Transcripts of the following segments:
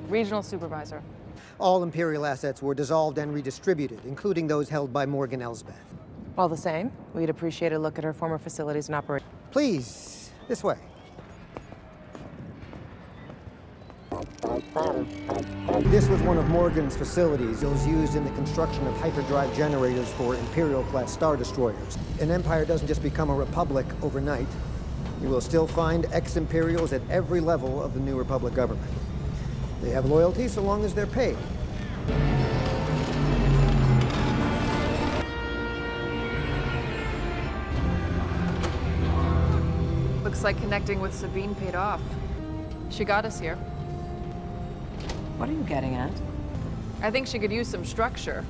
Regional supervisor. All Imperial assets were dissolved and redistributed, including those held by Morgan Elsbeth. All the same, we'd appreciate a look at her former facilities and operations. Please, this way. This was one of Morgan's facilities. It was used in the construction of hyperdrive generators for Imperial-class Star Destroyers. An empire doesn't just become a republic overnight. You will still find ex-Imperials at every level of the new Republic government. They have loyalty so long as they're paid. Looks like connecting with Sabine paid off. She got us here. What are you getting at? I think she could use some structure.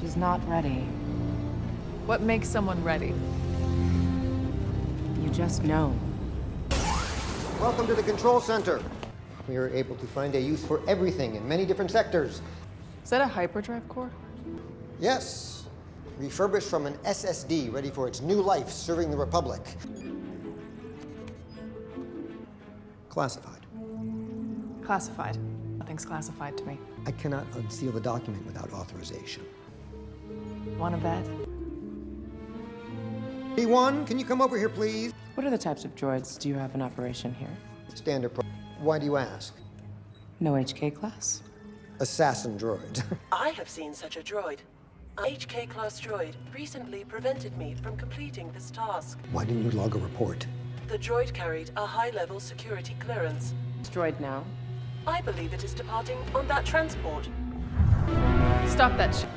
She's not ready. What makes someone ready? You just know. Welcome to the control center. We are able to find a use for everything in many different sectors. Is that a hyperdrive core? Yes. Refurbished from an SSD, ready for its new life serving the Republic. Classified. Classified. Nothing's classified to me. I cannot unseal the document without authorization. Wanna bet? P1, can you come over here, please? What other types of droids do you have in operation here? Standard pro. Why do you ask? No HK class? Assassin droid. I have seen such a droid. An HK-class droid recently prevented me from completing this task. Why didn't you log a report? The droid carried a high-level security clearance. It's droid now. I believe it is departing on that transport. Stop that ship.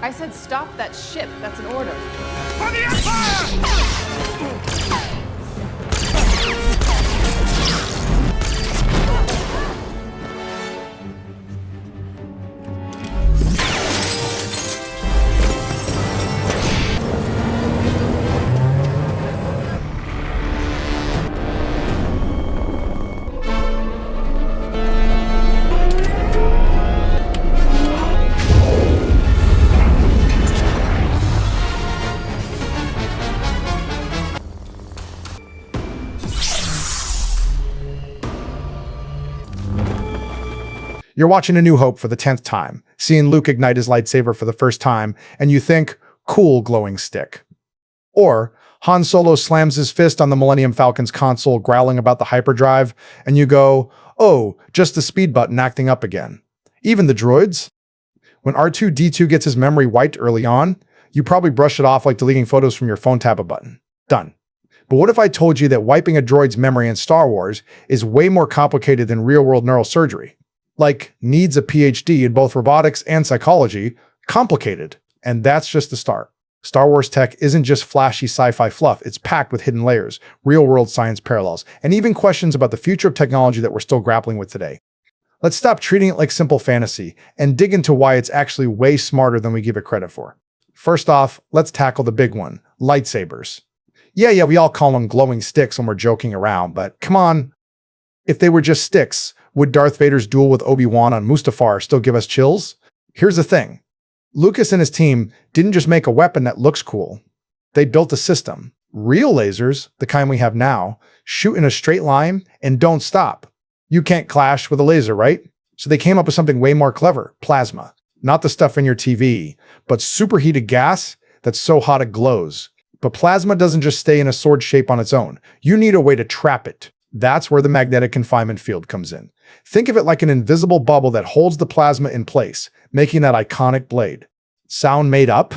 I said stop that ship. That's an order. For the Empire! You're watching A New Hope for the 10th time, seeing Luke ignite his lightsaber for the first time, and you think, cool glowing stick. Or Han Solo slams his fist on the Millennium Falcon's console, growling about the hyperdrive, and you go, oh, just the speed button acting up again. Even the droids? When R2-D2 gets his memory wiped early on, you probably brush it off like deleting photos from your phone tab a button. Done. But what if I told you that wiping a droid's memory in Star Wars is way more complicated than real-world neural surgery? Like, needs a PhD in both robotics and psychology, complicated. And that's just the start. Star Wars tech isn't just flashy sci-fi fluff, it's packed with hidden layers, real-world science parallels, and even questions about the future of technology that we're still grappling with today. Let's stop treating it like simple fantasy and dig into why it's actually way smarter than we give it credit for. First off, let's tackle the big one, lightsabers. Yeah, we all call them glowing sticks when we're joking around, but come on. If they were just sticks, would Darth Vader's duel with Obi-Wan on Mustafar still give us chills? Here's the thing. Lucas and his team didn't just make a weapon that looks cool. They built a system. Real lasers, the kind we have now, shoot in a straight line and don't stop. You can't clash with a laser, right? So they came up with something way more clever, plasma. Not the stuff in your TV, but superheated gas that's so hot it glows. But plasma doesn't just stay in a sword shape on its own. You need a way to trap it. That's where the magnetic confinement field comes in. Think of it like an invisible bubble that holds the plasma in place, making that iconic blade. Sound made up?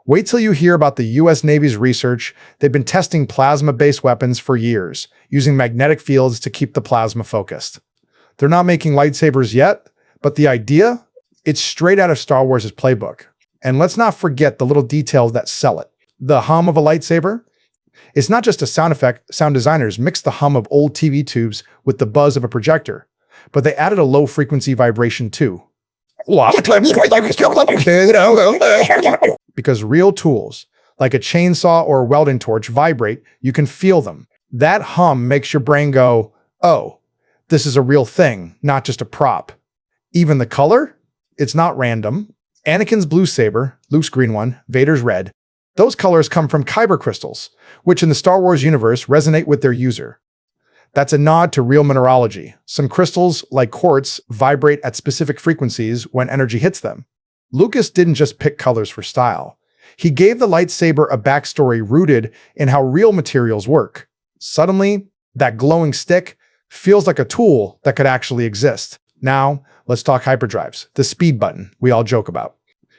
Wait till you hear about the US Navy's research. They've been testing plasma-based weapons for years, using magnetic fields to keep the plasma focused. They're not making lightsabers yet, but the idea? It's straight out of Star Wars' playbook. And let's not forget the little details that sell it. The hum of a lightsaber? It's not just a sound effect. Sound designers mixed the hum of old TV tubes with the buzz of a projector, but they added a low-frequency vibration too. Because real tools, like a chainsaw or a welding torch, vibrate, you can feel them. That hum makes your brain go, oh, this is a real thing, not just a prop. Even the color? It's not random. Anakin's blue saber, Luke's green one, Vader's red. Those colors come from kyber crystals, which in the Star Wars universe resonate with their user. That's a nod to real mineralogy. Some crystals, like quartz, vibrate at specific frequencies when energy hits them. Lucas didn't just pick colors for style. He gave the lightsaber a backstory rooted in how real materials work. Suddenly, that glowing stick feels like a tool that could actually exist. Now, let's talk hyperdrives, the speed button we all joke about.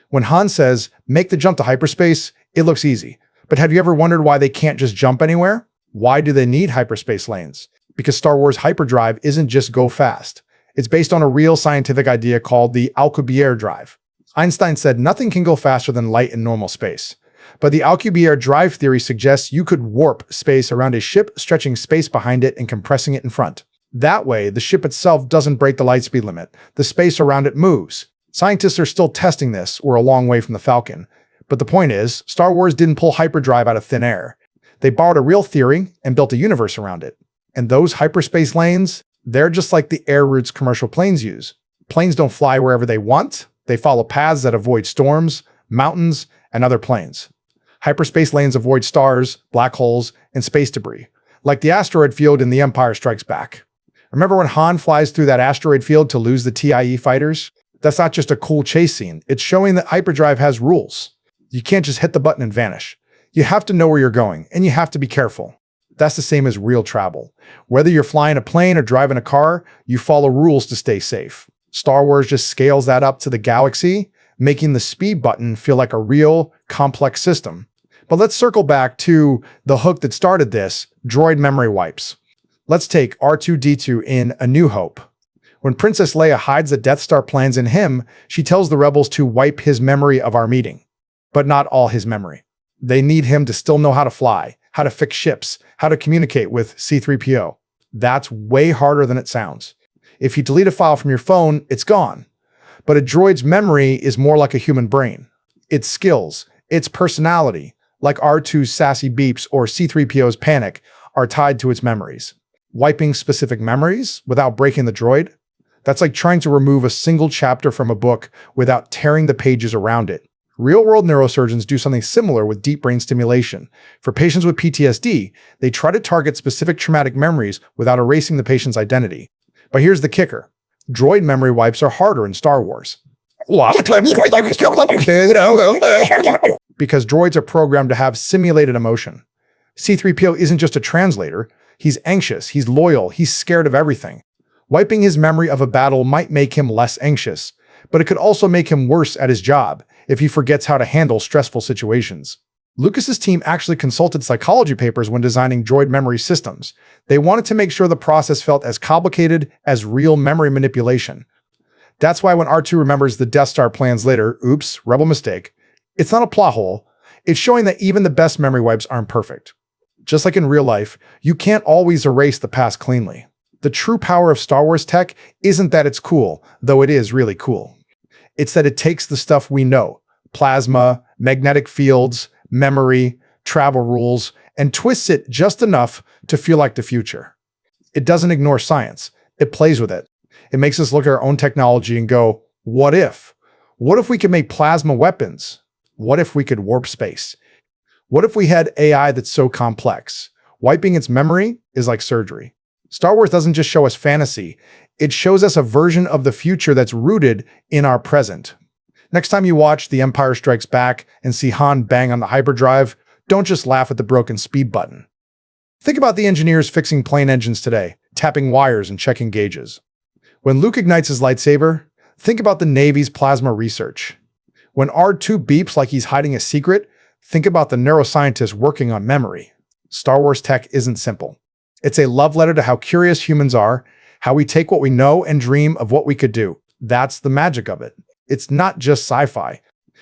When Han says, make the jump to hyperspace, it looks easy. But have you ever wondered why they can't just jump anywhere? Why do they need hyperspace lanes? Because Star Wars hyperdrive isn't just go fast. It's based on a real scientific idea called the Alcubierre drive. Einstein said nothing can go faster than light in normal space. But the Alcubierre drive theory suggests you could warp space around a ship, stretching space behind it and compressing it in front. That way, the ship itself doesn't break the light speed limit. The space around it moves. Scientists are still testing this. We're a long way from the Falcon. But the point is, Star Wars didn't pull hyperdrive out of thin air. They borrowed a real theory and built a universe around it. And those hyperspace lanes, they're just like the air routes commercial planes use. Planes don't fly wherever they want. They follow paths that avoid storms, mountains, and other planes. Hyperspace lanes avoid stars, black holes, and space debris, like the asteroid field in The Empire Strikes Back. Remember when Han flies through that asteroid field to lose the TIE fighters? That's not just a cool chase scene. It's showing that hyperdrive has rules. You can't just hit the button and vanish. You have to know where you're going, and you have to be careful. That's the same as real travel. Whether you're flying a plane or driving a car, you follow rules to stay safe. Star Wars just scales that up to the galaxy, making the speed button feel like a real, complex system. But let's circle back to the hook that started this, droid memory wipes. Let's take R2-D2 in A New Hope. When Princess Leia hides the Death Star plans in him, she tells the rebels to wipe his memory of our meeting. But not all his memory. They need him to still know how to fly, how to fix ships, how to communicate with C-3PO. That's way harder than it sounds. If you delete a file from your phone, it's gone. But a droid's memory is more like a human brain. Its skills, its personality, like R2's sassy beeps or C-3PO's panic, are tied to its memories. Wiping specific memories without breaking the droid? That's like trying to remove a single chapter from a book without tearing the pages around it. Real-world neurosurgeons do something similar with deep brain stimulation. For patients with PTSD, they try to target specific traumatic memories without erasing the patient's identity. But here's the kicker. Droid memory wipes are harder in Star Wars. Because droids are programmed to have simulated emotion. C-3PO isn't just a translator. He's anxious, he's loyal, he's scared of everything. Wiping his memory of a battle might make him less anxious, but it could also make him worse at his job if he forgets how to handle stressful situations. Lucas's team actually consulted psychology papers when designing droid memory systems. They wanted to make sure the process felt as complicated as real memory manipulation. That's why when R2 remembers the Death Star plans later, oops, rebel mistake, it's not a plot hole. It's showing that even the best memory wipes aren't perfect. Just like in real life, you can't always erase the past cleanly. The true power of Star Wars tech isn't that it's cool, though it is really cool. It's that it takes the stuff we know, plasma, magnetic fields, memory, travel rules, and twists it just enough to feel like the future. It doesn't ignore science. It plays with it. It makes us look at our own technology and go, what if? What if we could make plasma weapons? What if we could warp space? What if we had AI that's so complex? Wiping its memory is like surgery. Star Wars doesn't just show us fantasy. It shows us a version of the future that's rooted in our present. Next time you watch The Empire Strikes Back and see Han bang on the hyperdrive, don't just laugh at the broken speed button. Think about the engineers fixing plane engines today, tapping wires and checking gauges. When Luke ignites his lightsaber, think about the Navy's plasma research. When R2 beeps like he's hiding a secret, think about the neuroscientists working on memory. Star Wars tech isn't simple. It's a love letter to how curious humans are, how we take what we know and dream of what we could do. That's the magic of it. It's not just sci-fi.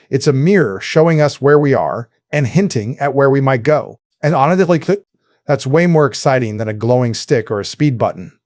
It's a mirror showing us where we are and hinting at where we might go. And honestly, that's way more exciting than a glowing stick or a speed button.